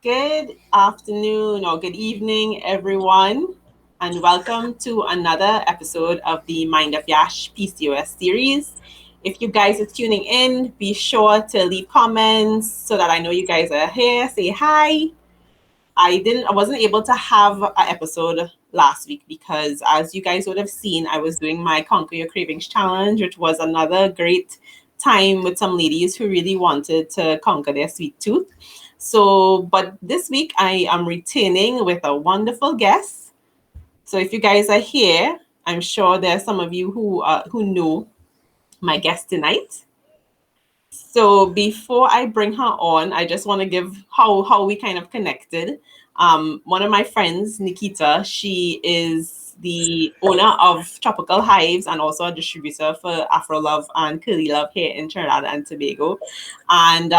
Good afternoon or good evening, everyone, and welcome to another episode of the Mind of Yash PCOS series. If you guys are tuning in, be sure to leave comments so that I know you guys are here. Say hi. I wasn't able to have an episode last week because, as you guys would have seen, I was doing my Conquer Your Cravings challenge, which was another great time with some ladies who really wanted to conquer their sweet tooth. But this week I am returning with a wonderful guest. So if you guys are here, I'm sure there are some of you who know my guest tonight. So before I bring her on, I just want to give how we kind of connected. One of my friends, Nikita, she is the owner of Tropical Hives and also a distributor for Afro Love and Curly Love here in Trinidad and Tobago. And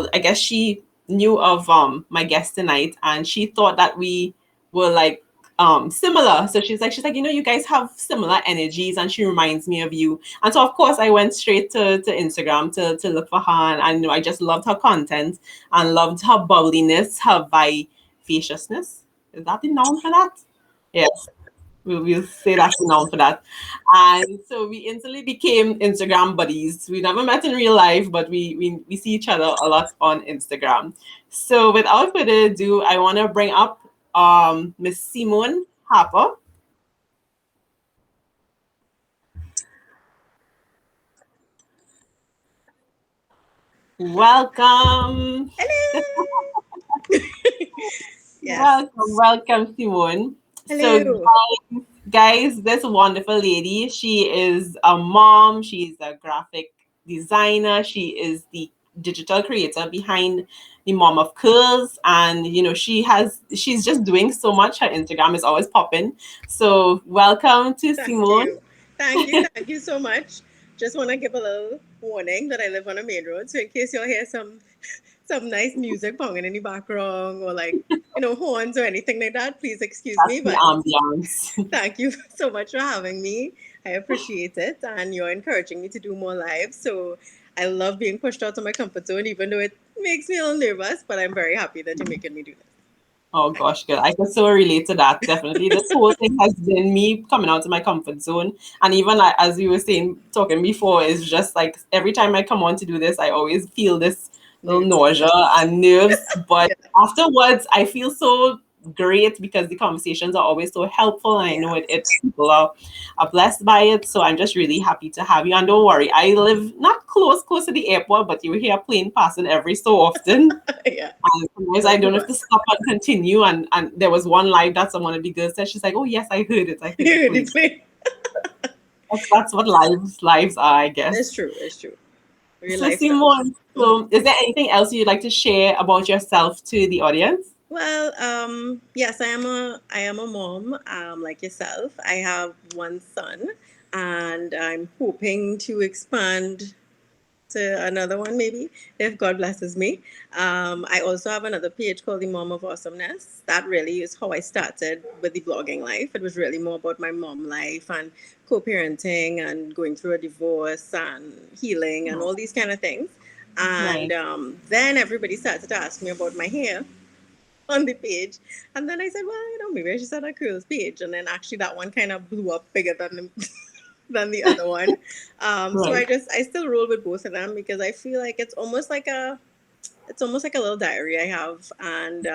I guess she knew of my guest tonight, and she thought that we were like similar. So she's like, you guys have similar energies, and she reminds me of you. And so, of course, I went straight to Instagram to look for her. And I just loved her content and loved her bubbliness, her vivaciousness. Is that the noun for that? Yes, we'll say that's the noun for that. And so we instantly became Instagram buddies. We never met in real life, but we see each other a lot on Instagram. So without further ado, I want to bring up Miss Simone Harper. Welcome. Hello. Yes. Welcome, Simone. So, Hello. guys, this wonderful lady, she is a mom, she's a graphic designer, she is the digital creator behind the Mom of Curls, and she's just doing so much. Her Instagram is always popping. So, welcome to Thank Simone. you. Thank you. Thank you so much. Just want to give a little warning that I live on a main road, so in case you'll hear some nice music ponging in the background or like horns or anything like that, please excuse That's me. the But ambiance. thank you so much for having me. I appreciate it, and you're encouraging me to do more lives. So I love being pushed out of my comfort zone, even though it makes me a little nervous. But I'm very happy that you're making me do this. Oh gosh, girl, I can so relate to that. Definitely, this whole thing has been me coming out of my comfort zone, and even as we were saying, talking before, is just like every time I come on to do this, I always feel this little Nerves. nausea and nerves. But Yeah. afterwards, I feel so great because the conversations are always so helpful, and I know Yes. it people are blessed by it. So I'm just really happy to have you. And don't worry, I live not close to the airport, but you hear a plane passing every so often. Yeah. And sometimes I Love the don't have to bus. stop and continue. And there was one live that someone of the girls said, she's like, "Oh yes, I heard it. I heard the The plane." plane. That's what lives are, I It's guess. true. It's true. Real So life stuff. Simone, so is there anything else you'd like to share about yourself to the audience? Well, yes, I am a mom, like yourself. I have one son, and I'm hoping to expand to another one, maybe if God blesses me. I also have another page called the Mom of Awesomeness. That really is how I started with the blogging life. It was really more about my mom life and co-parenting and going through a divorce and healing and all these kind of things. And Nice. then everybody started to ask me about my hair on the page. And then I said, well, maybe I should start a curls page. And then actually that one kind of blew up bigger than than the other one. So Right. I still roll with both of them because I feel like it's almost like a little diary I have, and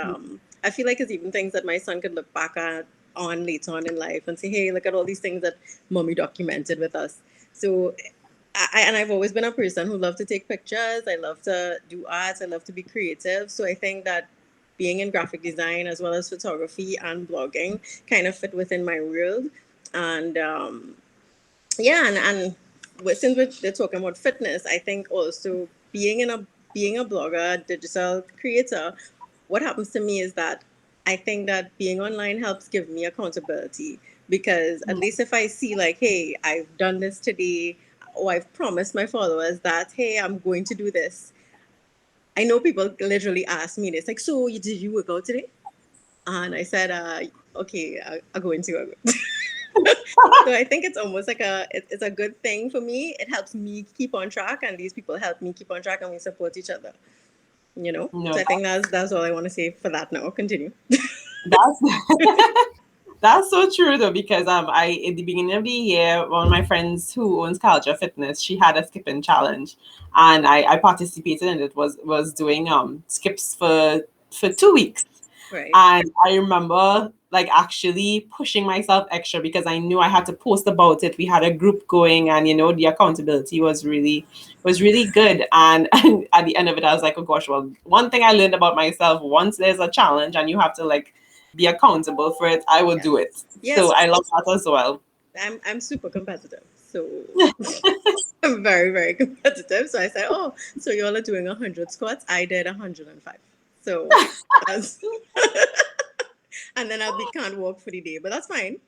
I feel like it's even things that my son could look back at on later on in life and say, hey, look at all these things that mommy documented with us. So and I've always been a person who loved to take pictures. I love to do art. I love to be creative. So I think that being in graphic design as well as photography and blogging kind of fit within my world. And yeah, and since we're talking about fitness, I think also being a blogger, digital creator, what happens to me is that I think that being online helps give me accountability because at least if I see like, hey, I've done this today, or I've promised my followers that, hey, I'm going to do this. I know people literally ask me this, like, so did you work out today? And I said, okay, I'll go into it. So I think it's almost like it's a good thing for me. It helps me keep on track, and these people help me keep on track, and we support each other. No, So I think that's all I want to say for that now. Continue. that's that's so true though, because I at the beginning of the year, one of my friends who owns Culture Fitness, she had a skipping challenge, and I participated in it. Was doing skips for 2 weeks, Right. and I remember like actually pushing myself extra because I knew I had to post about it. We had a group going, and the accountability was really good. And at the end of it, I was like, oh gosh, well, one thing I learned about myself: once there's a challenge and you have to like be accountable for it, I will Yes. do it. So Yes. I love that as well. I'm super competitive. So I'm very, very competitive. So I said, oh, so you all are doing 100 squats. I did 105. So that's, and then I'll be can't walk for the day, but that's fine.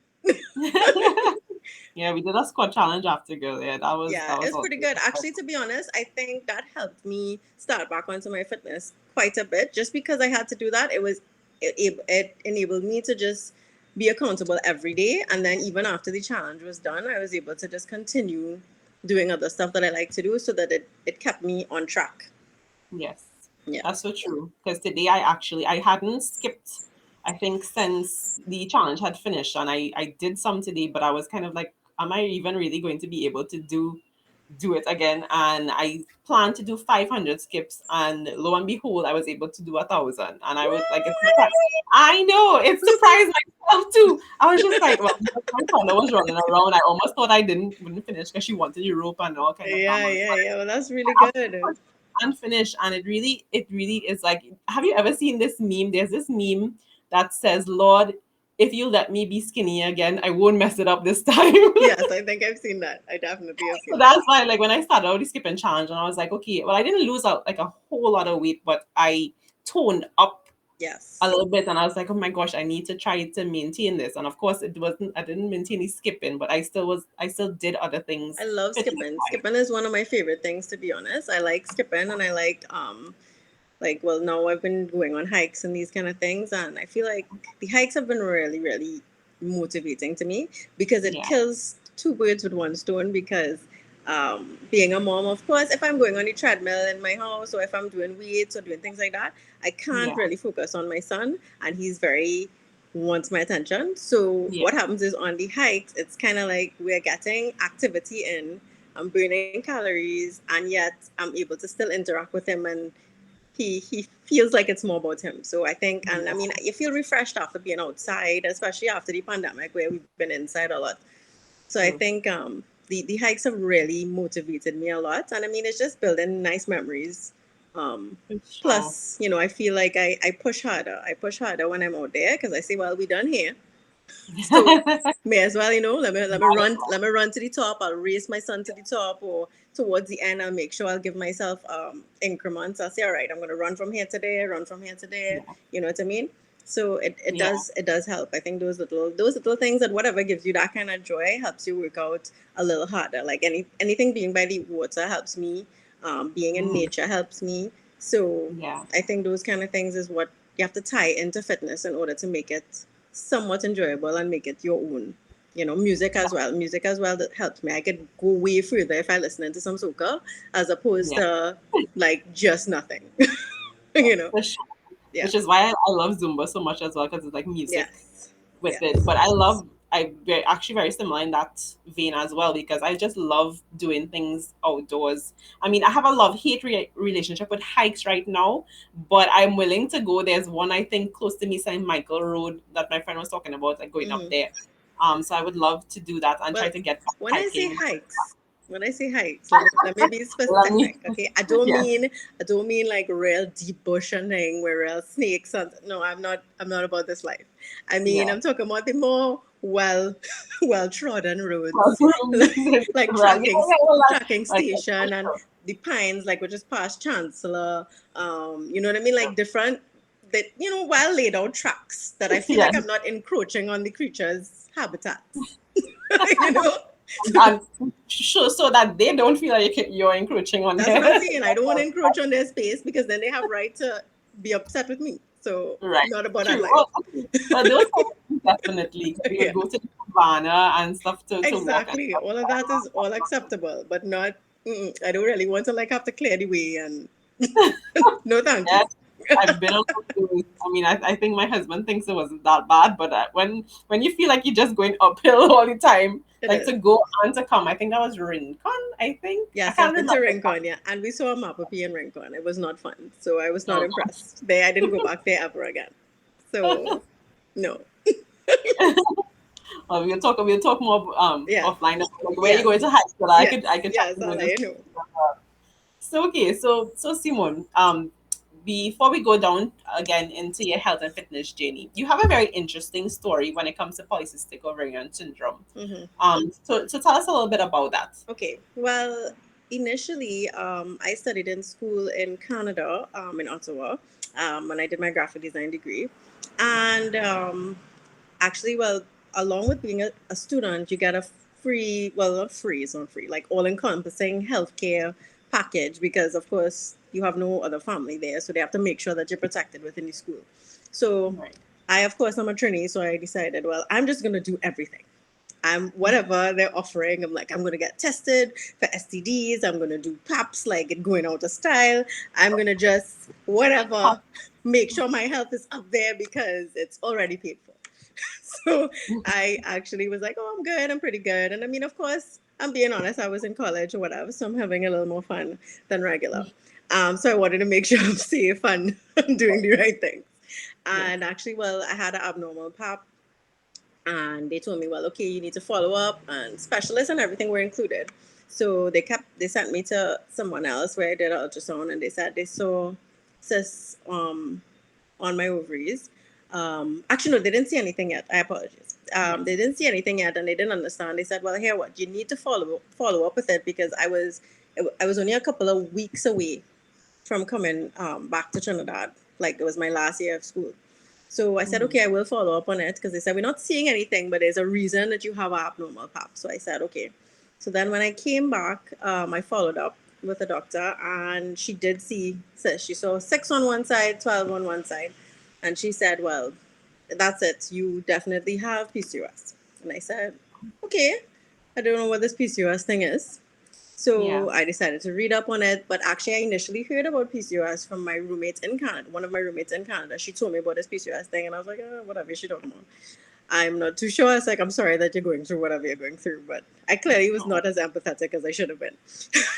Yeah, we did a squat challenge after girl. Yeah, that was Yeah, that was it's also pretty good. Actually, to be honest, I think that helped me start back onto my fitness quite a bit. Just because I had to do that, it enabled me to just be accountable every day. And then even after the challenge was done, I was able to just continue doing other stuff that I like to do so that it kept me on track. yes, Yeah. that's so true. Because today I hadn't skipped, I think, since the challenge had finished, and I did some today, but I was kind of like, am I even really going to be able to do it again? And I planned to do 500 skips, and lo and behold, I was able to do 1,000, and I was like, I know it surprised myself too. I was just like, well, my partner was running around. I almost thought I wouldn't finish because she wanted the rope and all kind of Yeah, drama. yeah, yeah. Well, that's really good. Unfinished, and it really is like, have you ever seen this meme? There's this meme that says, Lord, if you let me be skinny again, I won't mess it up this time. Yes, I think I've seen that. I definitely have So seen that. that's why, like, when I started out the skipping challenge, and I was like, okay, well, I didn't lose out like a whole lot of weight, but I toned up a Yes. little bit, and I was like, oh my gosh, I need to try to maintain this. And of course, I didn't maintain the skipping, but I still did other I things love fitness skipping. wise. Skipping is one of my favorite things, to be honest. I like skipping, and I like, well, now I've been going on hikes and these kind of things, and I feel like the hikes have been really, really motivating to me because it Yeah, kills two birds with one stone. Because being a mom, of course, if I'm going on the treadmill in my house or if I'm doing weights or doing things like that, I can't yeah, really focus on my son, and he's very wants my attention. So yeah, what happens is on the hikes, it's kind of like we're getting activity in. I'm burning calories, and yet I'm able to still interact with him, and he feels like it's more about him. So I think, and I yeah. mean, you feel refreshed after being outside, especially after the pandemic where we've been inside a lot. So I True. think the hikes have really motivated me a lot, and I mean, it's just building nice memories. Um, For sure. Plus, I feel like I push harder. I push harder when I'm out there because I say, well, we done here. So may as well, let me run to the top. I'll race my son to the top, or towards the end, I'll make sure I'll give myself increments. I'll say, all right, I'm going to run from here to there, run from here to there. Yeah, You know what I mean? So it yeah, does help. I think those little things, that whatever gives you that kind of joy helps you work out a little harder. Like anything being by the water helps me. Being in mm, nature helps me. So yeah, I think those kind of things is what you have to tie into fitness in order to make it somewhat enjoyable and make it your own. Music as well. Music as well that helps me. I could go way further if I listen to some soca as opposed yeah. to like just nothing. you know. For sure. Yeah. Which is why I love Zumba so much as well, because it's like music Yes. with it. Yes. But actually very similar in that vein as well, because I just love doing things outdoors. I mean, I have a love hate relationship with hikes right now, but I'm willing to go. There's one I think close to me, St. Michael Road, that my friend was talking about, like going up Hmm. there. So I would love to do that and try Well, to get back when I say hiking. hikes, let me be Let me, specific. Okay, I don't yeah, mean I don't mean like real deep bush and thing where real snakes and no, I'm not about this life. I mean, yeah. I'm talking about the more well trodden Well, roads, like yeah, tracking like, station and the pines, like which is past Chancellor. You know what I mean? Like different that well laid out tracks that I feel yeah. like I'm not encroaching on the creatures' habitats. you know. And so that they don't feel like you're encroaching on That's what I'm theirs. saying. I don't want to encroach on their space because then they have right to be upset with me. So Right. not about that True. life. Well, those kind of things definitely. We Yeah, would go to the savannah and stuff to walk and exactly. stuff. All of that is all acceptable, but not. I don't really want to like have to clear the way and. No, thank you. Yes, I've been on those days. I mean, I think my husband thinks it wasn't that bad, but when you feel like you're just going uphill all the time, It like to is. go and to come. I think that was Rincon. I think I Yes, can't I've been to remember. Rincon, yeah, and we saw a Mapapi in Rincon. It was not fun, so I was not No. impressed. There, I didn't go back there ever again. So, no. We'll talk more Yeah. offline about like where you Yes. going to high school. I Yes. could chat Yes. to you I'll in let this. you know. So okay, so Simone, before we go down again into your health and fitness journey, you have a very interesting story when it comes to polycystic ovarian syndrome. Hmm. So tell us a little bit about that. Okay. Well, initially, I studied in school in Canada, in Ottawa, when I did my graphic design degree, and actually, well, along with being a student, you get a free, well, not free, it's not free, like all encompassing healthcare package because, of course, you have no other family there. So they have to make sure that you're protected within the school. So Right. I, of course, I'm a trainee. So I decided, well, I'm just going to do everything. I'm whatever they're offering. I'm like, I'm gonna get tested for STDs. I'm gonna do PAPs, like it going out of style. I'm gonna just whatever, make sure my health is up there because it's already paid for. So I actually was like, oh, I'm good. I'm pretty good. And I mean, of course, I'm being honest. I was in college or whatever, so I'm having a little more fun than regular. So I wanted to make sure I'm safe and I'm doing the right things. Yes. And actually, well, I had an abnormal PAP and they told me, well, okay, you need to follow up, and specialists and everything were included. So they sent me to someone else where I did an ultrasound, and they said they saw cysts on my ovaries. Actually, no, they didn't see anything yet. I apologize. Yes. They didn't see anything yet, and they didn't understand. They said, well, here, what you need to follow up with it because I was only a couple of weeks away from coming back to Trinidad. Like it was my last year of school. So I said, Mhm. okay, I will follow up on it because they said, we're not seeing anything, but there's a reason that you have an abnormal pap. So I said, okay. So then when I came back, I followed up with a doctor and she did see, so she saw 6 on one side, 12 on one side. And she said, well, that's it. You definitely have PCOS. And I said, okay, I don't know what this PCOS thing is. Yeah. So I decided to read up on it. But actually, I initially heard about PCOS from my roommates in Canada. One of my roommates in Canada, she told me about this PCOS thing, and I was like, oh, whatever is she talking about. I'm not too sure. It's like, I'm sorry that you're going through whatever you're going through, but I clearly was No. not as empathetic as I should have been.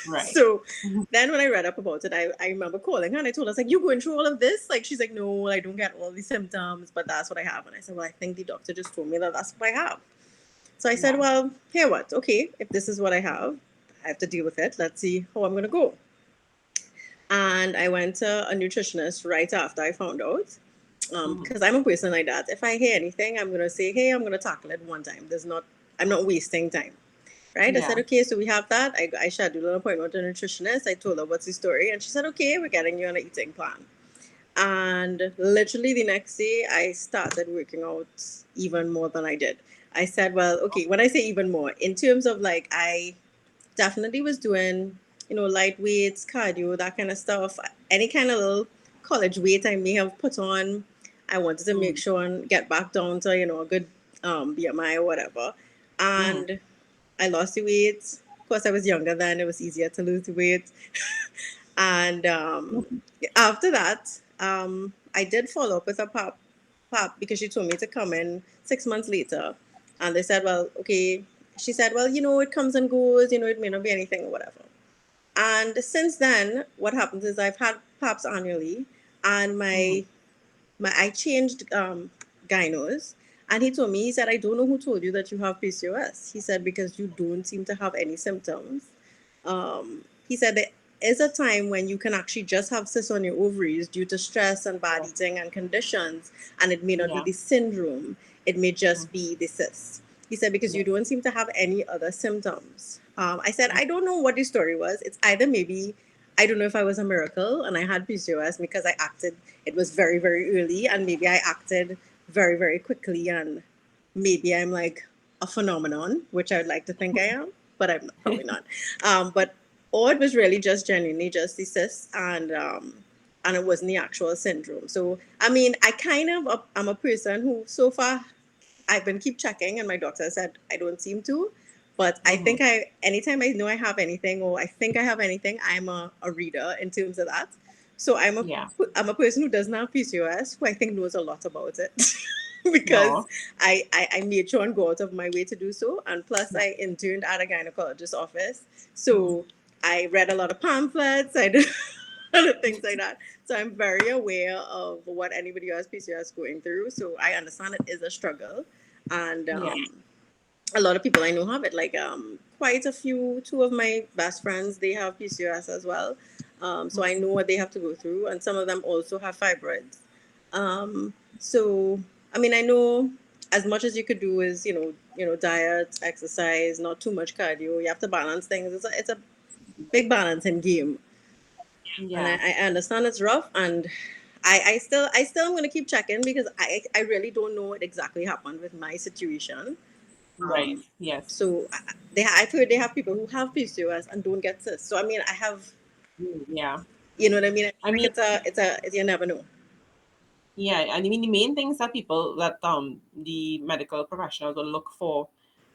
Right. So then when I read up about it, I remember calling her and I told her, I was like, you going through all of this? Like, she's like, no, I don't get all these symptoms, but that's what I have. And I said, well, I think the doctor just told me that that's what I have. So I said, Yeah. well, here what? Okay, if this is what I have to deal with it. Let's see how I'm going to go. And I went to a nutritionist right after I found out. Mhm. Because I'm a person like that. If I hear anything, I'm going to say, hey, I'm going to tackle it one time. I'm not wasting time. Right? I said, Yeah. okay, so we have that. I scheduled an appointment with a nutritionist. I told her what's the story. And she said, okay, we're getting you on an eating plan. And literally the next day, I started working out even more than I did. I said, well, okay, when I say even more, in terms of like, I definitely was doing, light weights, cardio, that kind of stuff. Any kind of little college weight I may have put on, I wanted to make Mm. sure and get back down to, a good BMI or whatever. Mhm. And I lost the weight. Of course, I was younger then, it was easier to lose the weight. And after that, I did follow up with a pop because she told me to come in 6 months later. And they said, well, okay. She said, well, it comes and goes, it may not be anything or whatever. And since then, what happens is I've had pops annually, and Mhm. my I changed gynos, and he told me, he said, I don't know who told you that you have PCOS. He said, because you don't seem to have any symptoms. He said there is a time when you can actually just have cysts on your ovaries due to stress and bad eating and conditions, and it may not be Yeah. the syndrome, it may Mm. just be the cysts. He said, because you Yes. don't seem to have any other symptoms. I said, I don't know what the story was. It's either maybe, I don't know if I was a miracle and I had PCOS because it was very, very early, and maybe I acted very, very quickly, and maybe I'm like a phenomenon, which I would like to think I am, but I'm probably not. But or it was really just genuinely just the cyst, and it wasn't the actual syndrome. So I mean, I'm a person who so far I've been keep checking, and my doctor said I don't seem to. But I Mm-hmm. think anytime I know I have anything or I think I have anything, I'm a reader in terms of that. So Yeah. I'm a person who doesn't have PCOS who I think knows a lot about it. Because No. I made sure and go out of my way to do so. And plus Yeah. I interned at a gynecologist's office. Mm-hmm. So I read a lot of pamphlets, I did a lot of things like that. So I'm very aware of what anybody who has PCOS is going through. So I understand it is a struggle. And Yeah. a lot of people I know have it. Like quite a few, two of my best friends, they have PCOS as well. So I know what they have to go through, and some of them also have fibroids. So I mean, I know as much as you could do is diet, exercise, not too much cardio. You have to balance things. It's a big balancing game, and Yeah. I understand it's rough, and I still am gonna keep checking because I really don't know what exactly happened with my situation. Right. Yes. So I've heard they have people who have PCOS and don't get cysts. So I mean, I have, Yeah. you know what I mean? I feel I like mean, you never know. yeah, and I mean the main things that people that the medical professionals will look for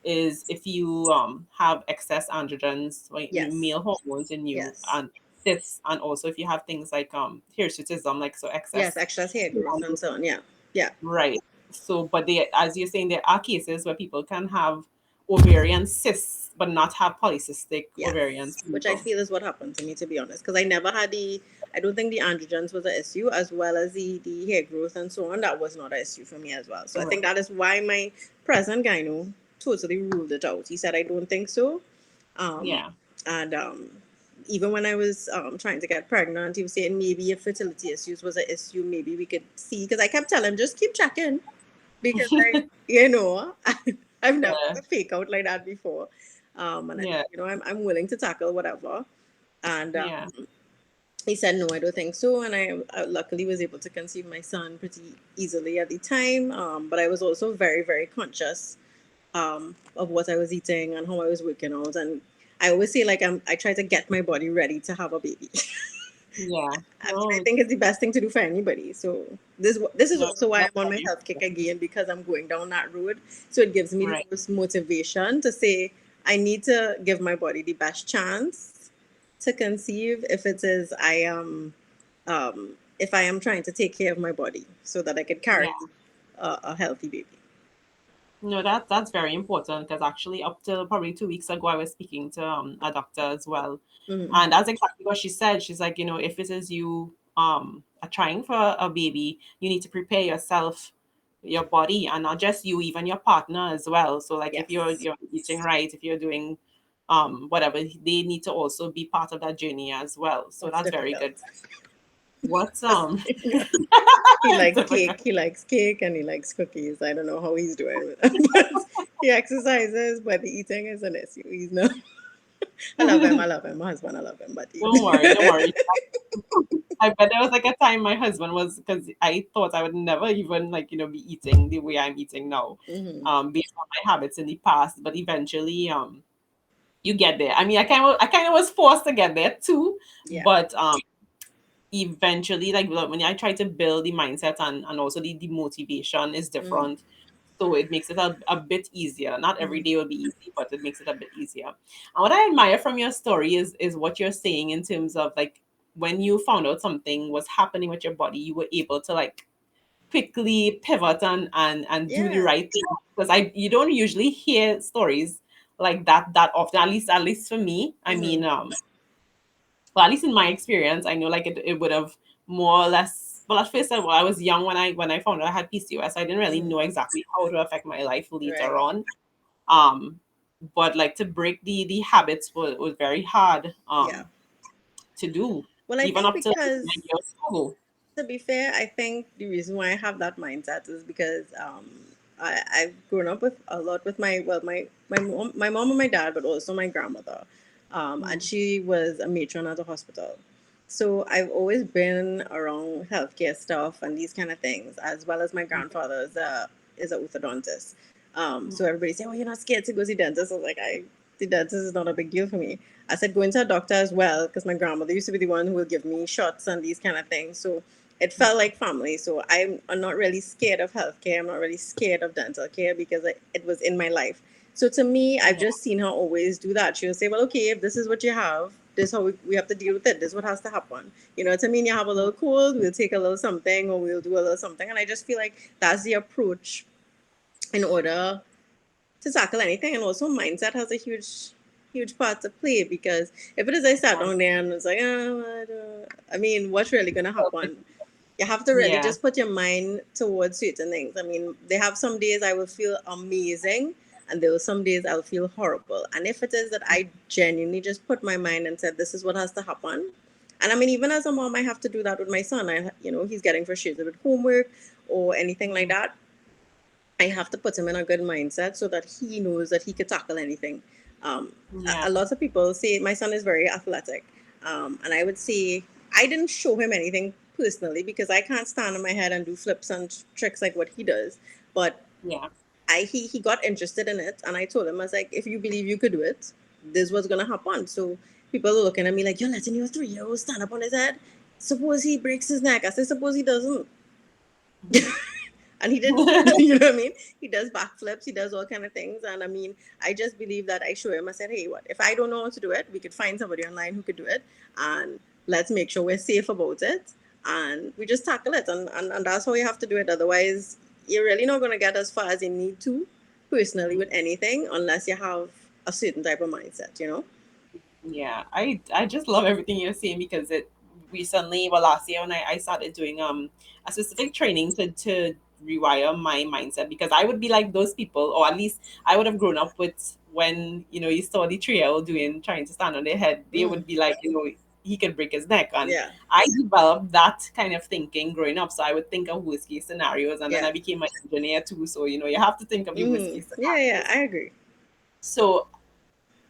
is if you have excess androgens, like Yes, male hormones in you, yes, and cysts, and also if you have things like hirsutism, like so yes. excess. Extra hair growth and so on. Yeah, yeah, Right. So, but they, as you're saying, there are cases where people can have ovarian cysts but not have polycystic ovarian yes. Which I syndrome. feel is what happened to me, to be honest, because I never had the. I don't think the androgens was an issue, as well as the hair growth and so on. That was not an issue for me as well. So I think Right. that is why my present gyno totally ruled it out. He said, "I don't think so." Um, Yeah. and even when I was trying to get pregnant, he was saying maybe if fertility issues was an issue, maybe we could see. Because I kept telling him, just keep checking. Because I've never Yeah. had a fake out like that before. And Yeah. I'm willing to tackle whatever. And Yeah. he said, no, I don't think so. And I luckily was able to conceive my son pretty easily at the time. But I was also very, very conscious of what I was eating and how I was working out. And I always say, like, I try to get my body ready to have a baby. Yeah. I mean, I No, think it's the best thing to do for anybody. So this is no, also why I'm that's on my very health kick important. again, because I'm going down that road. So it gives me the Right. most motivation to say I need to give my body the best chance to conceive if it is I am if I am trying to take care of my body so that I could Yeah. carry a healthy baby. No, that's very important because actually up till probably 2 weeks ago, I was speaking to a doctor as well, Mm-hmm. and that's exactly what she said. She's like, if it is you are trying for a baby, you need to prepare yourself, your body, and not just you, even your partner as well. So like if Yes. you're eating right, if you're doing whatever, they need to also be part of that journey as well. So That's that's very difficult. good. What's Yeah. He likes difficult? cake. He likes cake and he likes cookies. I don't know how he's doing with it, but he exercises, but the eating is an issue. He's not. I love him. I love him. My husband. I love him, but he. Don't worry, don't worry. I bet there was like a time my husband was, because I thought I would never even like be eating the way I'm eating now, Hmm. based on my habits in the past. But eventually, you get there. I mean, I kind of was forced to get there too, Yeah. but eventually, like when I try to build the mindset and also the motivation is Hmm. different. So it makes it a bit easier. Not every Hmm. day will be easy, but it makes it a bit easier. And what I admire from your story is what you're saying in terms of like when you found out something was happening with your body, you were able to like quickly pivot and do the Yeah. right thing. Because I you don't usually hear stories like that often. At least for me. I Hmm. mean, well, at least in my experience, I know like it would have more or less. Well, at first, I was young when I found out I had PCOS. I didn't really Hmm. know exactly how it would affect my life later Right. on. Um, but like to break the habits was very hard Yeah. to do, Well, I even think up to like because 9 years ago. to be fair, I think the reason why I have that mindset is because I've grown up with a lot with my mom and my dad, but also my grandmother, and Mm, she was a matron at a hospital. So I've always been around healthcare stuff and these kind of things, as well as my grandfather is a orthodontist. So mm, everybody say, "Oh, you're not scared to go see dentist?" I was like, the dentist is not a big deal for me. I said going to a doctor as well because my grandmother used to be the one who would give me shots and these kind of things. So it felt like family. So I'm not really scared of healthcare. I'm not really scared of dental care because it was in my life. So to me, I've Yeah. just seen her always do that. She'll say, well, okay, if this is what you have, this is how we have to deal with it. This is what has to happen. You know, to me, you have a little cold, we'll take a little something or we'll do a little something. And I just feel like that's the approach in order to tackle anything. And also mindset has a huge part to play, because if it is I sat down there and it's like, I mean, what's really gonna happen? You have to really Yeah. just put your mind towards certain things. I mean, they have some days I will feel amazing, and there will some days I'll feel horrible. And if it is that I genuinely just put my mind and said, this is what has to happen. And I mean, even as a mom, I have to do that with my son. He's getting frustrated with homework or anything like Mm. that. I have to put him in a good mindset so that he knows that he could tackle anything. Yeah. A lot of people say my son is very athletic, and I would say I didn't show him anything personally because I can't stand on my head and do flips and tricks like what he does. But Yeah. he got interested in it, and I told him, I was like, if you believe you could do it, this was gonna happen. So people are looking at me like, you're letting your 3-year-old stand up on his head. Suppose he breaks his neck. I said, suppose he doesn't. And he did. You know what I mean? He does backflips, he does all kind of things. And I mean, I just believe that I show him, I said, hey, what if I don't know how to do it, we could find somebody online who could do it, and let's make sure we're safe about it, and we just tackle it. And that's how you have to do it. Otherwise, you're really not going to get as far as you need to personally with anything unless you have a certain type of mindset, you know. Yeah, I just love everything you're saying because it recently, well, last year when I started doing a specific training to rewire my mindset because I would be like those people, or at least I would have grown up with when you saw the 3-year-old doing trying to stand on their head, they Mm, would be like he could break his neck, and yeah, I developed that kind of thinking growing up. So I would think of worst case scenarios, and then yeah. I became an engineer too. So you have to think of the worst case Yeah, yeah, scenarios. I agree. So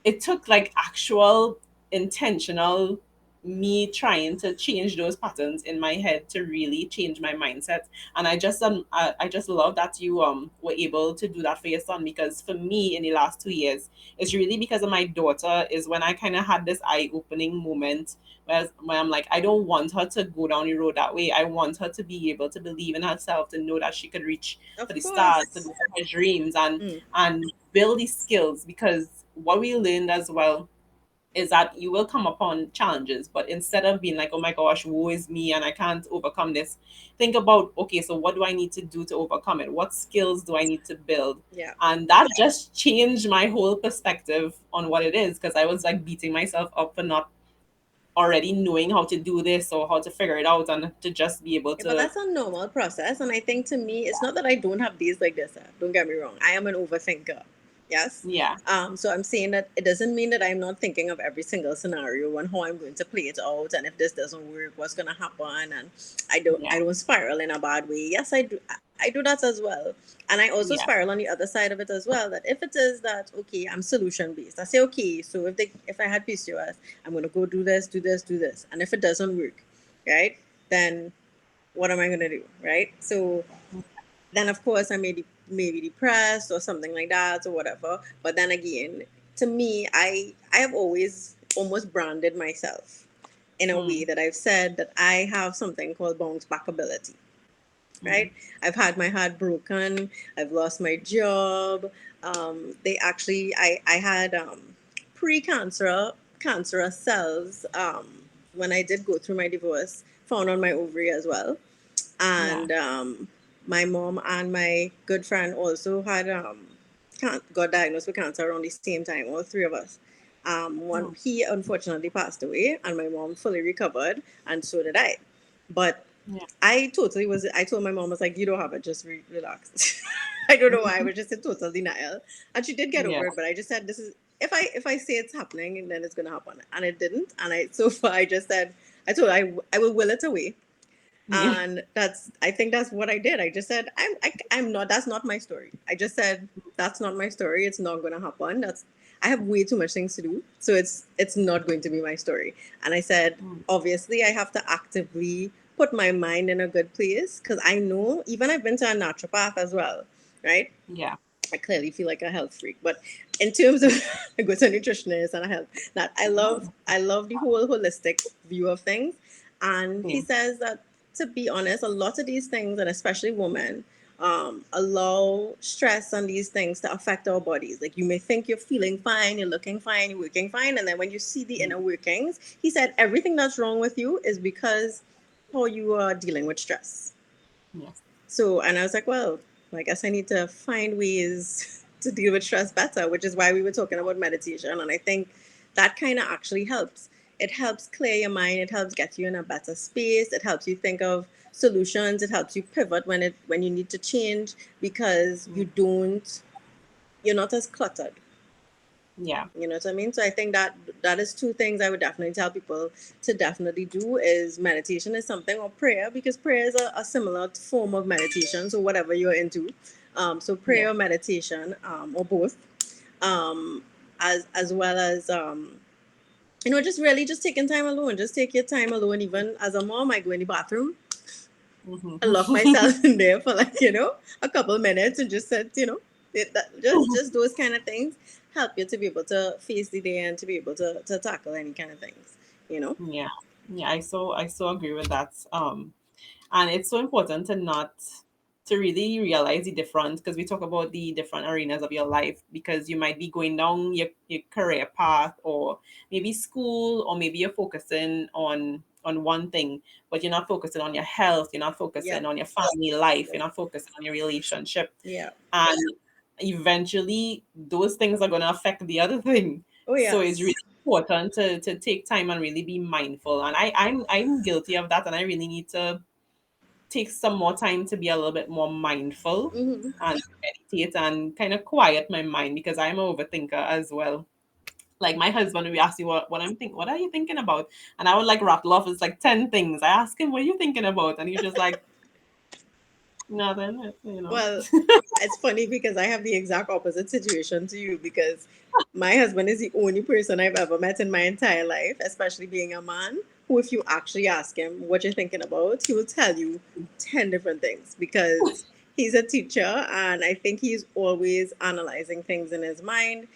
it took like actual intentional me trying to change those patterns in my head to really change my mindset. And I just love that you were able to do that for your son, because for me in the last 2 years it's really because of my daughter is when I kind of had this eye-opening moment where I'm like, I don't want her to go down the road that way. I want her to be able to believe in herself, to know that she could reach for Of the stars, to course. go for her dreams, and Mm, and build these skills. Because what we learned as well is that you will come upon challenges, but instead of being like, oh my gosh, woe is me and I can't overcome this, think about, okay, so what do I need to do to overcome it? What skills do I need to build? yeah. And that just changed my whole perspective on what it is, because I was like beating myself up for not already knowing how to do this or how to figure it out, and to just be able Yeah, but to, that's a normal process. And I think to me, it's not that I don't have days like this. Don't get me wrong. I am an overthinker. Yes. yeah, So I'm saying that it doesn't mean that I'm not thinking of every single scenario and how I'm going to play it out. And if this doesn't work, what's going to happen? And I yeah, don't spiral in a bad way. Yes, I do. I do that as well. And I also yeah, spiral on the other side of it as well. That if it is that, okay, I'm solution based, I say, okay, so if I had PCOS, I'm going to go do this, do this, do this. And if it doesn't work, right, then what am I going to do? Right. So then, of course, I may be maybe depressed or something like that or whatever. But then again, to me, I have always almost branded myself in a way mm, that I've said that I have something called bounce back ability. mm, Right. I've had my heart broken. I've lost my job. They actually, I had cancerous cells when I did go through my divorce, found on my ovary as well. yeah, And my mom and my good friend also had got diagnosed with cancer around the same time. All three of us. One mm, he unfortunately passed away, and my mom fully recovered, and so did I. But yeah, I totally was. I told my mom, I was like, "You don't have it. Just relax." I don't know why. I was just in total denial, and she did get yeah, over it. But I just said, "This is if I say it's happening, then it's gonna happen," and it didn't. And I so far I just said, I told her I will will it away, yeah, and I think that's what I did. I just said I'm not, that's not my story. I just said that's not my story. It's not going to happen. That's I have way too much things to do, so it's not going to be my story. And I said, mm, obviously I have to actively put my mind in a good place, because I know, even I've been to a naturopath as well, right? yeah, I clearly feel like a health freak, but in terms of I go to a nutritionist and a health, that I love the whole holistic view of things. And he same. says that, to be honest, a lot of these things, and especially women, allow stress and these things to affect our bodies. Like you may think you're feeling fine, you're looking fine, you're working fine, and then when you see the inner workings, he said everything that's wrong with you is because how you are dealing with stress. Yes. So, and I was like, well, I guess I need to find ways to deal with stress better, which is why we were talking about meditation. And I think that kind of actually helps. It helps clear your mind. It helps get you in a better space. It helps you think of solutions. It helps you pivot when you need to change because you're not as cluttered. Yeah. You know what I mean? So I think that that is two things I would definitely tell people to definitely do is meditation is something or prayer because prayer is a similar form of meditation. So whatever you're into, so Yeah. prayer or meditation or both, um, as well as just really just taking time alone. Just take your time alone. Even as a mom, I go in the bathroom. I lock Mhm. myself in there for like a couple of minutes and just said just those kind of things help you to be able to face the day and to be able to tackle any kind of things you know Yeah. Yeah, I so agree with that. And it's so important to not to really realize the difference because we talk about the different arenas of your life because you might be going down your career path or maybe school or maybe you're focusing on one thing but you're not focusing on your health, you're not yeah focusing on your family life, you're not focusing on your relationship, yeah and eventually those things are going to affect the other thing. oh So it's really yes important to take time and really be mindful, and I'm guilty of that, and I really need to take some more time to be a little bit more mindful hmm and meditate and kind of quiet my mind because I'm an overthinker as well. Like my husband will ask you what are you thinking about? And I would like rattle off it's like 10 things. I ask him, what are you thinking about? And he's just like, nothing. well it's funny because I have the exact opposite situation to you because my husband is the only person I've ever met in my entire life, especially being a man, who, if you actually ask him what you're thinking about, he will tell you 10 different things because he's a teacher and I think he's always analyzing things in his mind.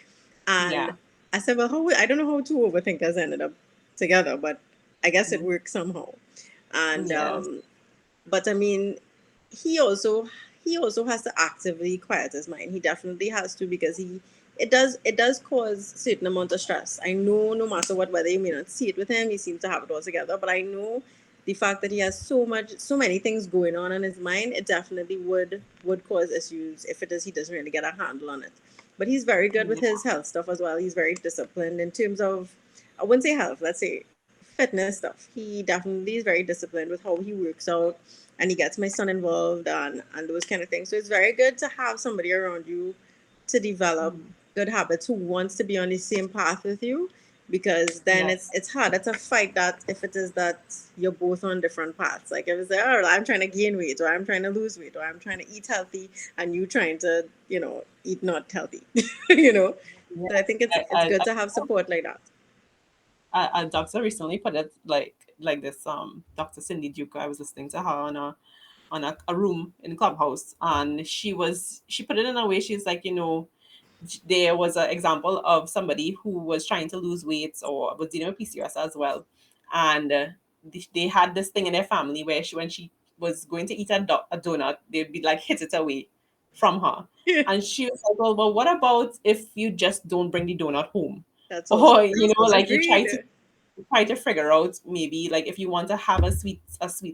And Yeah. I said, well, I don't know how two overthinkers ended up together, but I guess it Mm. works somehow. And Yes. but I mean, he also he also has to actively quiet his mind. He definitely has to because it does cause certain amount of stress. I know no matter what, whether you may not see it with him, he seems to have it all together. But I know the fact that he has so many things going on in his mind, it definitely would cause issues if it is he doesn't really get a handle on it. But he's very good with his health stuff as well. He's very disciplined in terms of I wouldn't say health, let's say fitness stuff. He definitely is very disciplined with how he works out and he gets my son involved and those kind of things. So it's very good to have somebody around you to develop Mm. good habits who wants to be on the same path with you because then Yes. it's harder to fight that if it is that you're both on different paths. Like if it's like, oh, I'm trying to gain weight or I'm trying to lose weight or I'm trying to eat healthy and you trying to, eat not healthy, you know. So I Yes. think it's good to have support like that. A doctor recently put it like this. Dr. Cindy Duke. I was listening to her on a room in Clubhouse, and she put it in a way. She's like, there was an example of somebody who was trying to lose weight or was dealing with PCOS as well, and they had this thing in their family where when she was going to eat a donut, they'd be like hit it away from her, and she was like, well, what about if you just don't bring the donut home? That's also Or true. like you Agreed. try to figure out maybe like if you want to have a sweet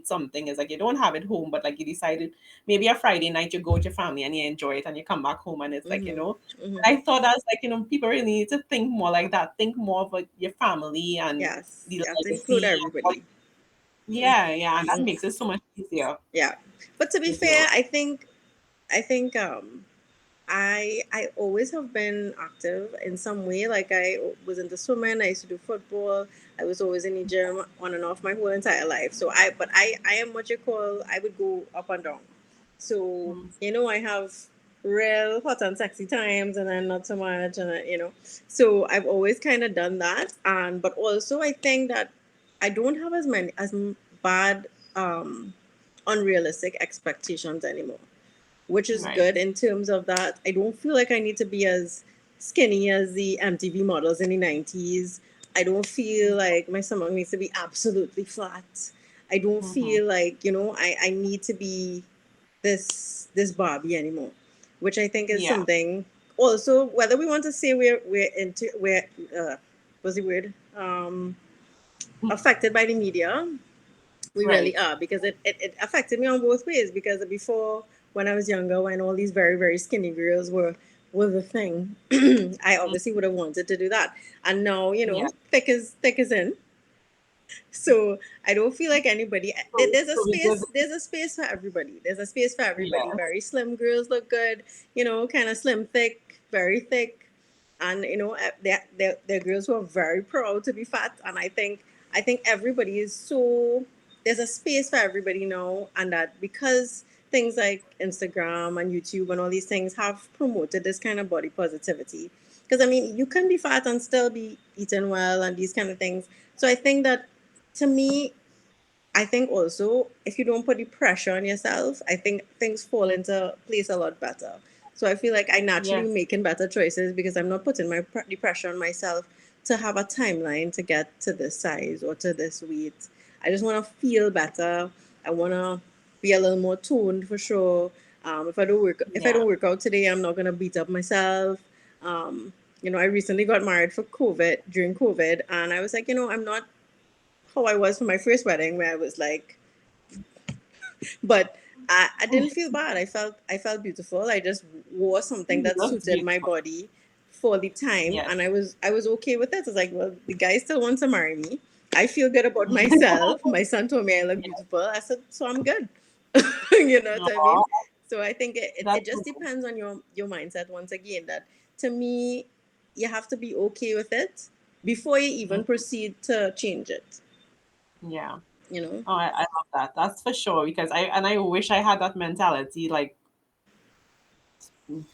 something, is like you don't have it home but like you decided maybe a Friday night you go with your family and you enjoy it and you come back home and it's like Mm-hmm. Mm-hmm. I thought that's like people really need to think more like that, think more about your family and Yes, the you have to include legacy and everybody. yeah, and that makes it so much easier Yeah, but to be to deal fair, with. I think I always have been active in some way. Like I was into swimming. I used to do football. I was always in the gym on and off my whole entire life. But I am what you call I would go up and down. So Mm. I have real hot and sexy times, and then not so much, and so I've always kind of done that. And but also I think that I don't have as bad unrealistic expectations anymore, which is Right. good in terms of that. I don't feel like I need to be as skinny as the MTV models in the 90s. I don't feel like my stomach needs to be absolutely flat. I don't Mm-hmm. feel like, I need to be this Barbie anymore, which I think is Yeah. something. Also, whether we want to say we're into we're what's the word affected by the media, we really Right. are, because it affected me on both ways. Because before, when I was younger, when all these very, very skinny girls were the thing, I Mm, obviously would have wanted to do that. And now, yeah. thick is in. So I don't feel like anybody. So we give. There's a space for everybody. There's a space for everybody. Yeah. Very slim girls look good. Kind of slim, thick, very thick, and they're girls who are very proud to be fat. And I think everybody is so. There's a space for everybody now, and that because things like Instagram and YouTube and all these things have promoted this kind of body positivity. Because I mean, you can be fat and still be eating well and these kind of things. So I think that, to me, I think also if you don't put the pressure on yourself, I think things fall Mm, into place a lot better. So I feel like I naturally yeah. making better choices because I'm not putting the pressure on myself to have a timeline to get to this size or to this weight. I just want to feel better. I want to be a little more toned for sure. If I Yeah. don't work out today, I'm not gonna beat up myself. I recently got married for COVID during COVID, and I was like, I'm not how I was for my first wedding, where I was like, but I didn't feel bad. I felt beautiful. I just wore something You that look suited my beautiful. body for the time, Yes. and I was okay with it. I was like, well, the guy still wants to marry me. I feel good about myself. My son told me I look Yeah. beautiful. I said, so I'm good. You know what I Aw, mean? So I think it that's just nice. depends on your mindset once again. That, to me, you have to be okay with it before you even Mm, proceed to change it. yeah. You know? Oh, I love that. That's for sure. Because I wish I had that mentality like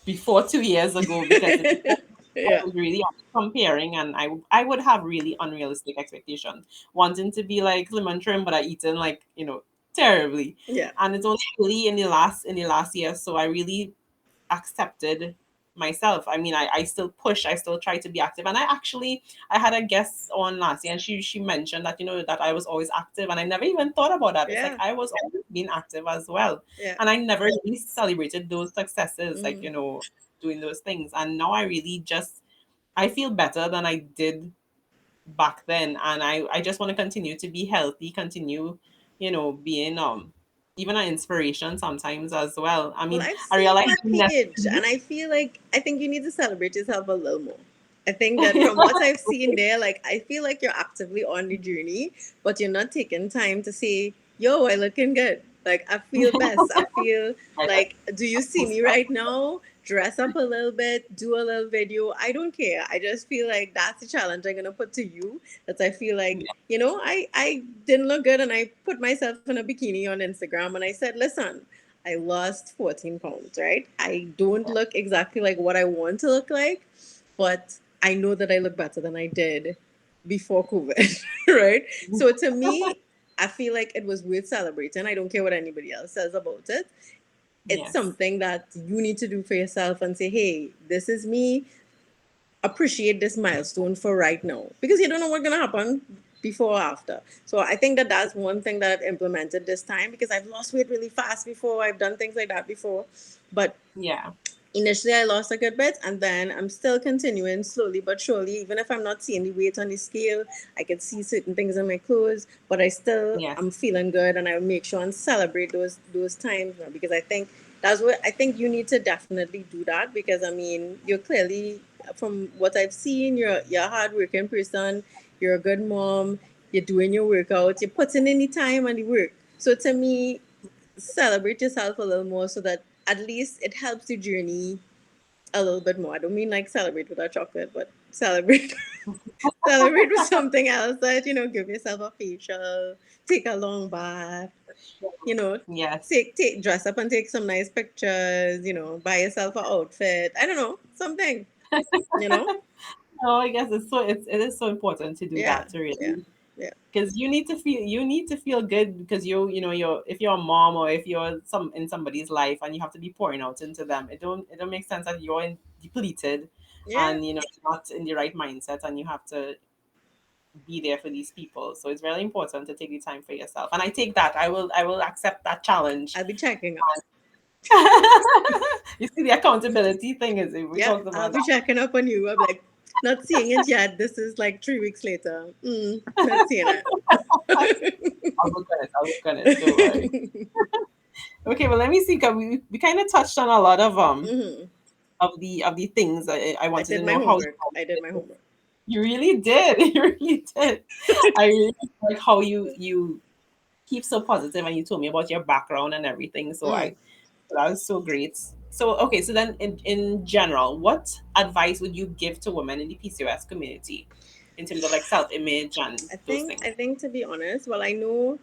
before 2 years ago. Because I Yeah. was really comparing, and I would have really unrealistic expectations, wanting to be like lemon trim, but I eaten like terribly. Yeah. And it's only really in the last year, so I really accepted myself. I mean, I still push, I still try to be active. And I had a guest on last year, and she mentioned that, that I was always active, and I never even thought about that. It's like Yeah. I was always being active as well. Yeah. And I never really celebrated those successes, like, Mm. doing those things. And now I really just I feel better than I did back then. And I just want to continue to be healthy, continue, being even an inspiration sometimes as well. I Well, mean, I've I seen realize that page, necessity. and I feel like I think you need to celebrate yourself a little more. I think that from what I've seen there, like, I feel like you're actively on the journey, but you're not taking time to say, "Yo, I looking good." Like, I feel best. I feel I just like, do you see post me up. right now? Dress up a little bit, do a little video. I don't care. I just feel like that's the challenge I'm gonna put to you. That I feel like, Yeah. I didn't look good, and I put myself in a bikini on Instagram, and I said, listen, I lost 14 pounds, right? I don't look exactly like what I want to look like, but I know that I look better than I did before COVID, right? So to me, I feel like it was worth celebrating. I don't care what anybody else says about it. It's Yes. something that you need to do for yourself and say, hey, this is me. Appreciate this milestone for right now, because you don't know what's going to happen before or after. So I think that that's one thing that I've implemented this time, because I've lost weight really fast before. I've done things like that before, but Yeah. initially I lost a good bit, and then I'm still continuing slowly but surely. Even if I'm not seeing the weight on the scale, I can see certain things in my clothes, but I still Yes. I'm feeling good, and I make sure and celebrate those times, because I think that's what I think you need to definitely do that. Because I mean, you're clearly, from what I've seen, you're a hardworking person, you're a good mom, you're doing your workout, you're putting in the time and the work. So to me, celebrate yourself a little more, so that at least it helps the journey a little bit more. I don't mean like celebrate with a chocolate, but celebrate celebrate with something else. That, give yourself a facial, take a long bath, you know, Yes. take dress up and take some nice pictures, buy yourself an outfit. I don't know, something, you know? No, I guess it is so important to do Yeah, that, to yeah, really, yeah, because you need to feel good, because you're if you're a mom, or if you're in somebody's life, and you have to be pouring out into them. It don't make sense that you're depleted, yeah. and not in the right mindset, and you have to be there for these people. So it's really important to take the time for yourself, and I take that. I will accept that challenge. I'll be checking up. You see, the accountability thing is we Yeah, talked I'll about be that. checking up on you. I'm like, not seeing it yet. This is like 3 weeks later. Not seeing I'll look at it. I'll look at it. Don't worry. it. Okay, well, let me see. 'Cause we kind of touched on a lot Hmm. of the things I I wanted to did my know how homework. I did my homework. you really did. You really did. I really like how you keep so positive, and you told me about your background and everything. So Mm. I that was so great. So okay, so then in general, what advice would you give to women in the PCOS community in terms of like self image and those things? I think to be honest, well, I know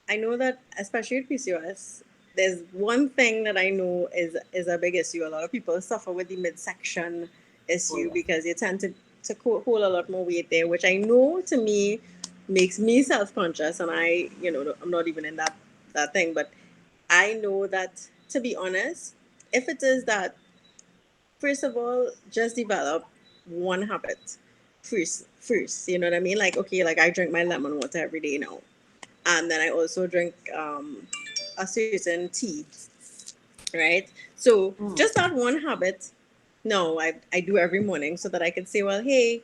that especially with PCOS, there's one thing that I know is a big issue. A lot of people suffer with the midsection Oh issue yes, because you tend to hold a lot more weight there, which I know to me makes me self conscious, and I'm not even in that thing, but I know that to be honest, if it is that, first of all, just develop one habit first. You know what I mean? Like, okay, like I drink my lemon water every day now, and then I also drink a certain tea, right? So mm, just that one habit, no, I do every morning so that I can say, well, hey,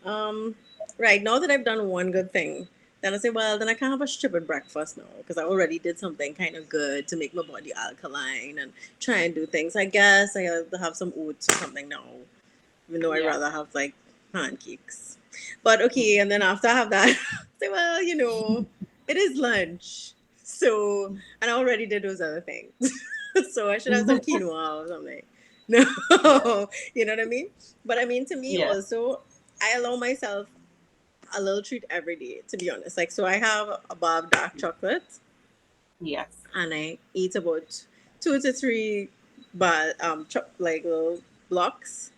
um, right now that I've done one good thing, then I say, well, then I can have a stupid breakfast now because I already did something kind of good to make my body alkaline and try and do things. I guess I have to have some oats or something now, even though I yeah, rather have like pancakes. But okay, and then after I have that, say, well, it is lunch. So, and I already did those other things. So I should have some quinoa or something. yeah, No, you know what I mean? But I mean, to me yeah, also, I allow myself a little treat every day, to be honest. Like, so I have a bar of dark chocolate yes, and I eat about 2 to 3 like little blocks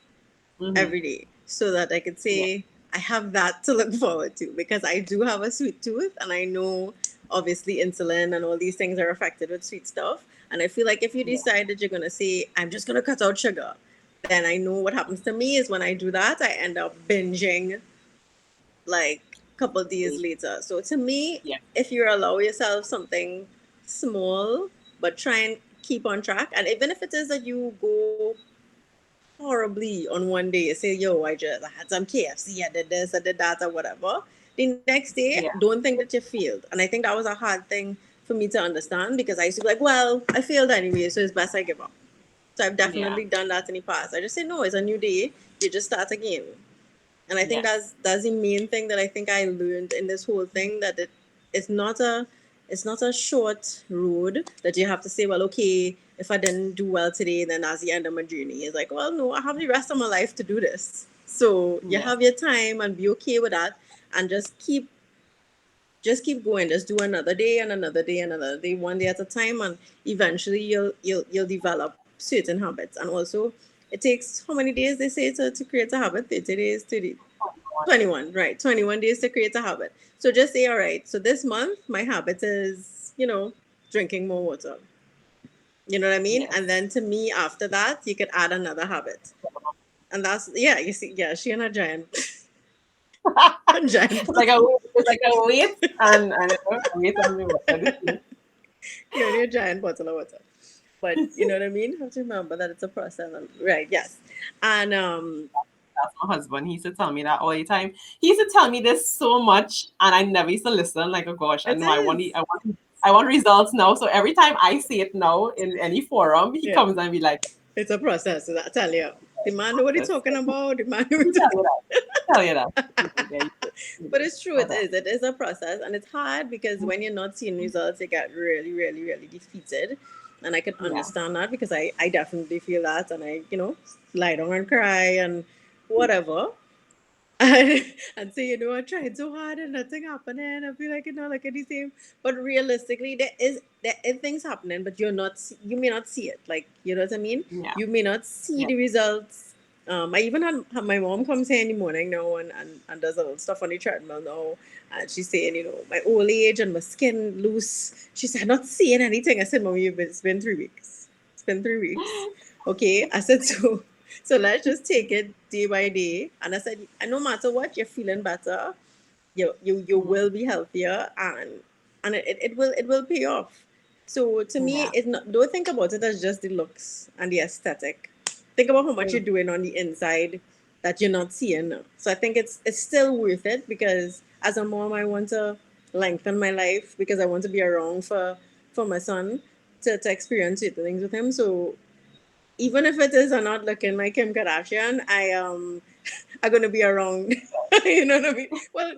mm-hmm. every day so that I could Yeah, say I have that to look forward to because I do have a sweet tooth and I know obviously insulin and all these things are affected with sweet stuff. And I feel like if you yeah, decide that you're going to say, I'm just going to cut out sugar, then I know what happens to me is when I do that, I end up binging like a couple of days later. So to me, yeah, if you allow yourself something small, but try and keep on track, and even if it is that you go horribly on one day, you say, yo, I had some KFC, I did this, I did that, or whatever. The next day, yeah, don't think that you failed. And I think that was a hard thing for me to understand because I used to be like, well, I failed anyway, so it's best I give up. So I've yeah, definitely done that in the past. I just say, no, it's a new day. You just start again. And I think yes, that's the main thing that I think I learned in this whole thing that it's not a it's not a short road that you have to say, well, okay, if I didn't do well today, then that's the end of my journey. It's like, well, no, I have the rest of my life to do this. So you yes, have your time and be okay with that, and just keep going. Just do another day and another day and another day, one day at a time, and eventually you'll develop certain habits. And also, it takes how many days they say to create a habit? 30 days, 21, right? 21 days to create a habit. So just say, all right. So this month, my habit is drinking more water. You know what I mean? yes. And then to me, after that, you could add another habit. And that's, yeah, you see, yeah, she and a giant, a giant It's like a weight and a weight and the water. you only a giant bottle of water. But you know what I mean? Have to remember that it's a process. Right, yes. And That's my husband. He used to tell me that all the time. He used to tell me this so much, and I never used to listen. Like, oh gosh, I it know is. I want results now. So every time I say it now in any forum, he Yeah. comes and be like, It's a process, I tell you. The man know what he's "This." talking about, the man know what He he's tell talking. you that. He tell you that. Yeah, you But do. it's true, All that. it is a process and it's hard because when you're not seeing results, you get really, really, really defeated. And I can Yeah. understand that because I definitely feel that and I, lie down and cry and whatever. And, and say, I tried so hard and nothing happening. I feel like, like the same. But realistically, there is things happening, but you may not see it. Like, you know what I mean? Yeah. You may not see Yeah. the results. I even had my mom comes here in the morning now and does a little stuff on the treadmill now. And she's saying, my old age and my skin loose. She said, I'm not seeing anything. I said, Mom, it's been 3 weeks. It's been 3 weeks. Okay. I said, so let's just take it day by day. And I said, and no matter what, you're feeling better. You will be healthier, and it will pay off. So to me, Yeah. it's not, don't think about it as just the looks and the aesthetic. Think about how much you're Mm. doing on the inside that you're not seeing. So I think it's still worth it, because as a mom, I want to lengthen my life, because I want to be around for my son to experience certain things with him. So even if it is not looking like Kim Kardashian, I are gonna be around. You know what I mean? Well,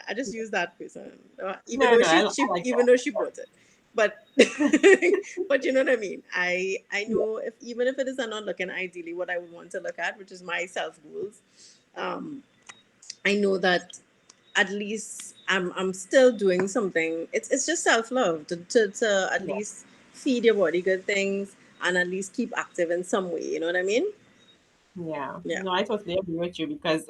I just use that person, even No, though no, I she like even though she bought it, but but you know what I mean. I that. know, if even if it is not looking ideally what I would want to look at, which is my self goals. Um, I know that at least I'm still doing something. It's just self love to at Yeah. least feed your body good things, and at least keep active in some way. You know what I mean? Yeah, Yeah. no, I totally agree with you because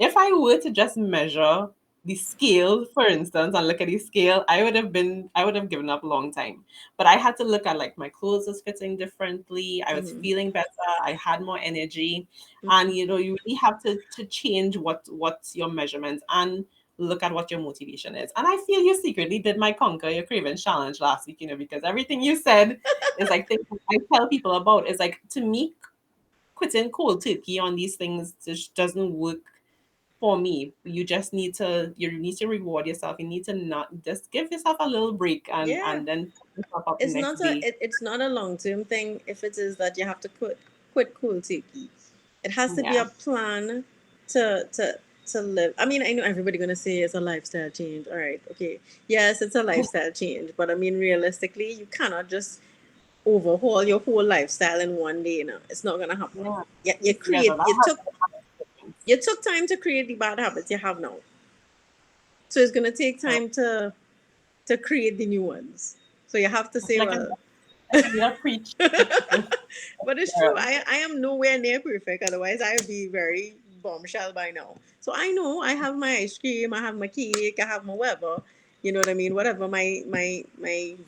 if I were to just measure the scale, for instance, and look at the scale, I would have given up a long time. But I had to look at like my clothes was fitting differently. I was Mm-hmm. feeling better. I had more energy, Mm-hmm. and you really have to change what's your measurements and look at what your motivation is. And I feel you secretly did my conquer your cravings challenge last week, because everything you said is like things I tell people about. Is like to me quitting cold turkey on these things just doesn't work for me. You need to reward yourself. You need to not just give yourself a little break and Yeah. and pick yourself up the It's next not a day. it's not a long term thing. If it is that you have to quit cool turkey, it has to be a Yeah. plan to live. I mean, I know everybody gonna say it's a lifestyle change. All right, okay, yes, it's a lifestyle change, but I mean, realistically, you cannot just overhaul your whole lifestyle in one day. It's not gonna happen. Yeah. Yeah, Piece together. That has to happen. you took time to create the bad habits you have now, so it's gonna take So time to create the new ones. So you have to it's say, like well, a need a preach. but it's true. Girl. I am nowhere near perfect. Otherwise, I would be very bombshell by now. So I know I have my ice cream, I have my cake, I have my whatever. You know what I mean? Whatever my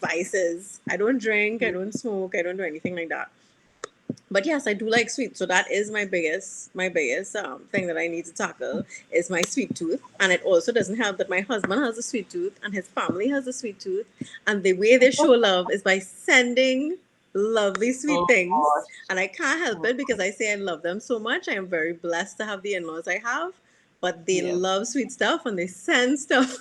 vices. I don't drink, I don't smoke, I don't do anything like that. But yes, I do like sweets. So that is my biggest thing that I need to tackle is my sweet tooth. And it also doesn't help that my husband has a sweet tooth and his family has a sweet tooth. And the way they show love is by sending lovely sweet Oh things. gosh. And I can't help it because I say I love them so much. I am very blessed to have the in-laws I have. But they Yes. love sweet stuff and they send stuff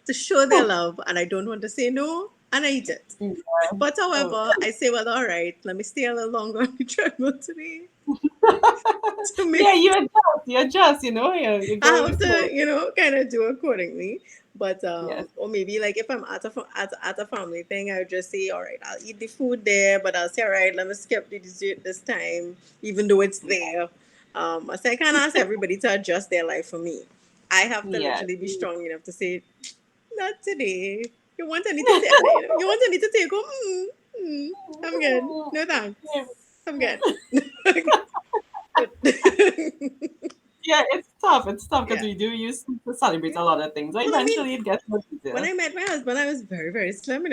to show their love. And I don't want to say no, and I eat it. Yeah. But Oh. however, I say, well, all right, let me stay a little longer on the treadmill today to Yeah, make. you adjust, you I go with the have flow. to, kind of do accordingly. But Yes. or maybe like if I'm at a family thing, I would just say, all right, I'll eat the food there, but I'll say, all right, let me skip the dessert this time, even though it's there. I say I can't ask everybody to adjust their life for me. I have to Yes. literally be strong enough to say, not today. You want any to take? You want any to take home? I'm good. No thanks. Yeah. I'm good. But Yeah, it's tough. It's tough because yeah, we do use to celebrate yeah. a lot of things. But Well, I mean, eventually it gets more when easier. I met my husband, I was very, very slim.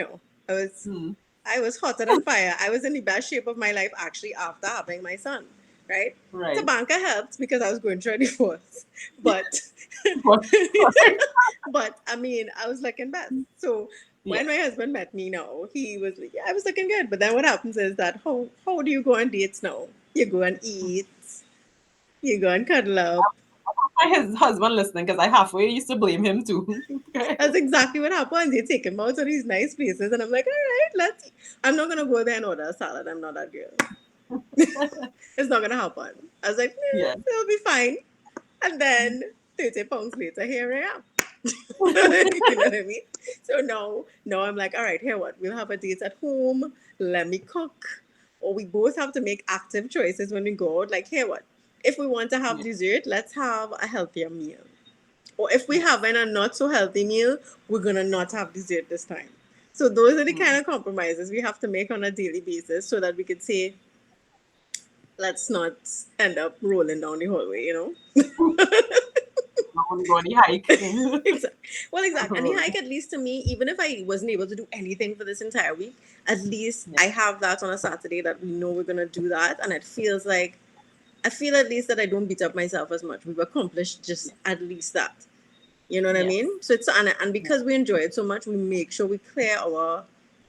I was, Hmm. I was hotter than fire. I was in the best shape of my life actually after having my son. Right? Right. Tabanka helped because I was going through a divorce, but but I mean, I was looking best. So Yeah. when my husband met me now, he was like, yeah, I was looking good. But then what happens is that how do you go on dates now? You go and eat, you go and cuddle up. His husband listening because I halfway used to blame him too. That's exactly what happens. They take him out to these nice places, and I'm like, all right, let's. I'm not gonna go there and order a salad. I'm not that girl. It's not gonna happen. I was like, Yeah. it'll be fine. And then 30 pounds later, here I am. You know what I mean? So now I'm like, all right, here what? We'll have a date at home. Let me cook. Or we both have to make active choices when we go out. Like, here what? If we want to have Yeah. dessert, let's have a healthier meal. Or if we Yes. having a not so healthy meal, we're gonna not have dessert this time. So those are the kind Mm. of compromises we have to make on a daily basis so that we could say, let's not end up rolling down the hallway, I want to go on the hike. Exactly. Well, exactly. And the hike, at least to me, even if I wasn't able to do anything for this entire week, at least Yeah. I have that on a Saturday that we know we're gonna do that, and it feels like I feel at least that I don't beat up myself as much. We've accomplished just at least that. You know what I Yes. mean? So it's and Yeah. because we enjoy it so much, we make sure we clear our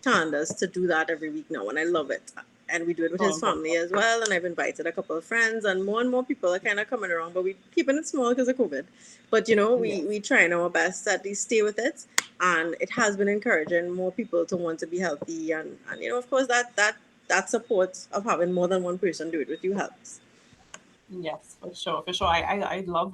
Tandas to do that every week now, and I love it. And we do it with his Oh, good. family as well. And I've invited a couple of friends, and more people are kind of coming around, but we're keeping it small because of COVID. But you know, Yes. we trying our best to at least stay with it, and it has been encouraging more people to want to be healthy, and you know, of course, that support of having more than one person do it with you helps. Yes, for sure, for sure. I love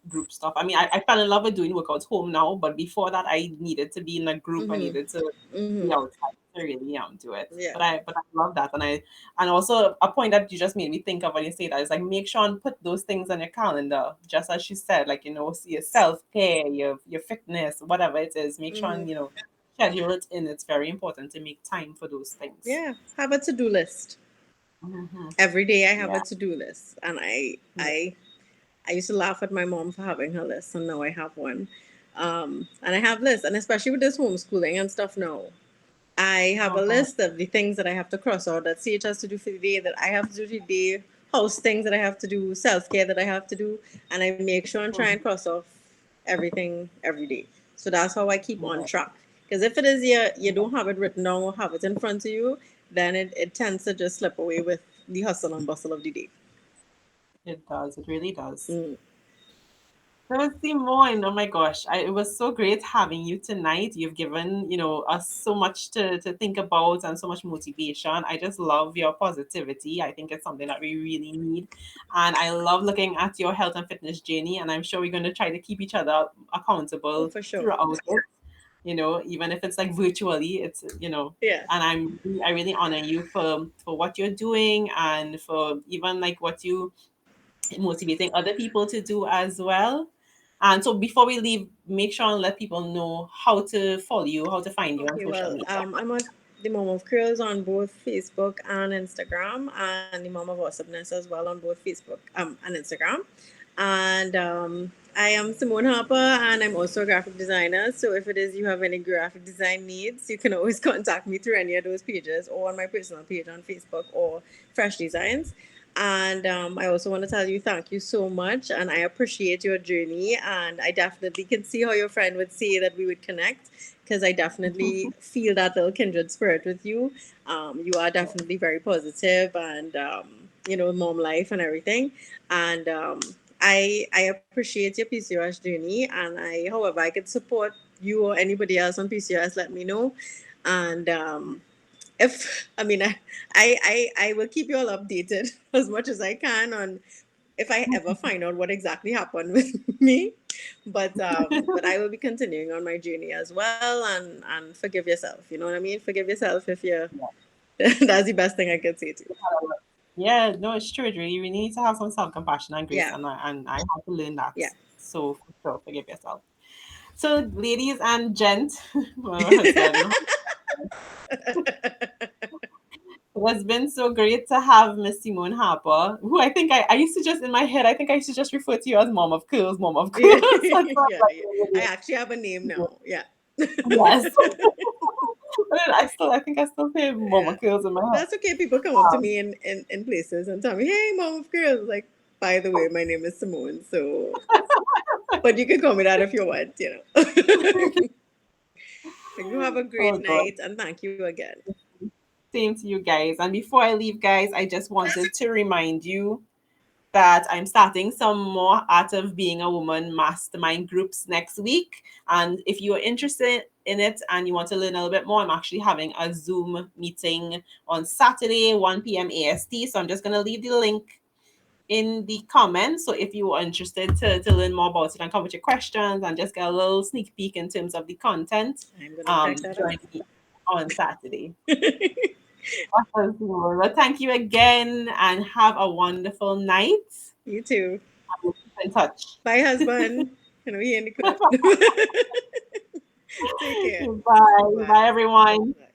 group stuff. I mean, I fell in love with doing workouts home now, but before that, I needed to be in a group. I Mm-hmm. needed to be Mm-hmm. outside to really do it. Yeah. But I love that, and also a point that you just made me think of when you say that is like make sure and put those things on your calendar, just as she said, like see your self care, your fitness, whatever it is. Make sure Mm-hmm. and schedule it in. It's very important to make time for those things. Yeah. Have a to do list. Hmm. Every day I have Yeah. a to do list, and Yeah. I used to laugh at my mom for having her list, and now I have one. And I have lists, and especially with this homeschooling and stuff now, I have a Uh-huh. list of the things that I have to cross out that CH has to do for the day, that I have to do for the day, house things that I have to do, self care that I have to do, and I make sure and try and cross off everything every day. So that's how I keep on Yeah. track. Because if it is you don't have it written down or have it in front of you, then it tends to just slip away with the hustle and bustle of the day. It does. It really does. Mm, So, Simone, oh my gosh, it was so great having you tonight. You've given, us so much to think about and so much motivation. I just love your positivity. I think it's something that we really need. And I love looking at your health and fitness journey. And I'm sure we're going to try to keep each other oh, accountable for sure. throughout it, even if it's like virtually, Yeah. and I really honor you for what you're doing and for even like what you motivating other people to do as well. And so before we leave, make sure and let people know how to follow you, how to find you on Okay, social well, media. I'm at the Mom of Curls on both Facebook and Instagram, and the Mom of Awesomeness as well on both Facebook and Instagram. And I am Simone Harper, and I'm also a graphic designer. So if it is you have any graphic design needs, you can always contact me through any of those pages or on my personal page on Facebook or Fresh Designs. And I also want to tell you thank you so much, and I appreciate your journey. And I definitely can see how your friend would say that we would connect, because I definitely feel that little kindred spirit with you. You are definitely very positive, and you know, mom life and everything. And I appreciate your PCOS journey, and however I could support you or anybody else on PCOS, let me know. And if I mean I will keep you all updated as much as I can on if I ever find out what exactly happened with me. But I will be continuing on my journey as well, and forgive yourself. You know what I mean? Forgive yourself if you're that's the best thing I could say to you. Yeah, no, it's true. You really need to have some self compassion and grace, Yeah. and I had to learn that. Yeah. So for sure, forgive yourself. So, ladies and gent, my husband, it has been so great to have Miss Simone Harper, who I think I used to just in my head, I think I used to just refer to you as Mom of Curls, Mom of Yeah. Curls. That's not Yeah. like Yeah. I actually have a name now. Yeah. yes. But I think I still say Mama Yeah. Curls in my head. That's okay. People come up to Um, me in places and tell me, "Hey, mom of girls." Like, by the way, my name is Simone. So, but you can call me that if you want. You know. You have a oh great God. night, and thank you again. Same to you guys. And before I leave, guys, I just wanted to remind you that I'm starting some more Art of Being a Woman mastermind groups next week. And if you are interested in it and you want to learn a little bit more, I'm actually having a Zoom meeting on Saturday, 1 p.m. AST. So I'm just going to leave the link in the comments. So if you are interested to learn more about it and come with your questions and just get a little sneak peek in terms of the content, I'm gonna check that out. join me on Saturday. Awesome. Well, thank you again and have a wonderful night. You too. We'll keep in touch. Bye, husband. You know, he in the cut. Take care. Bye. Bye. Bye, everyone. Bye.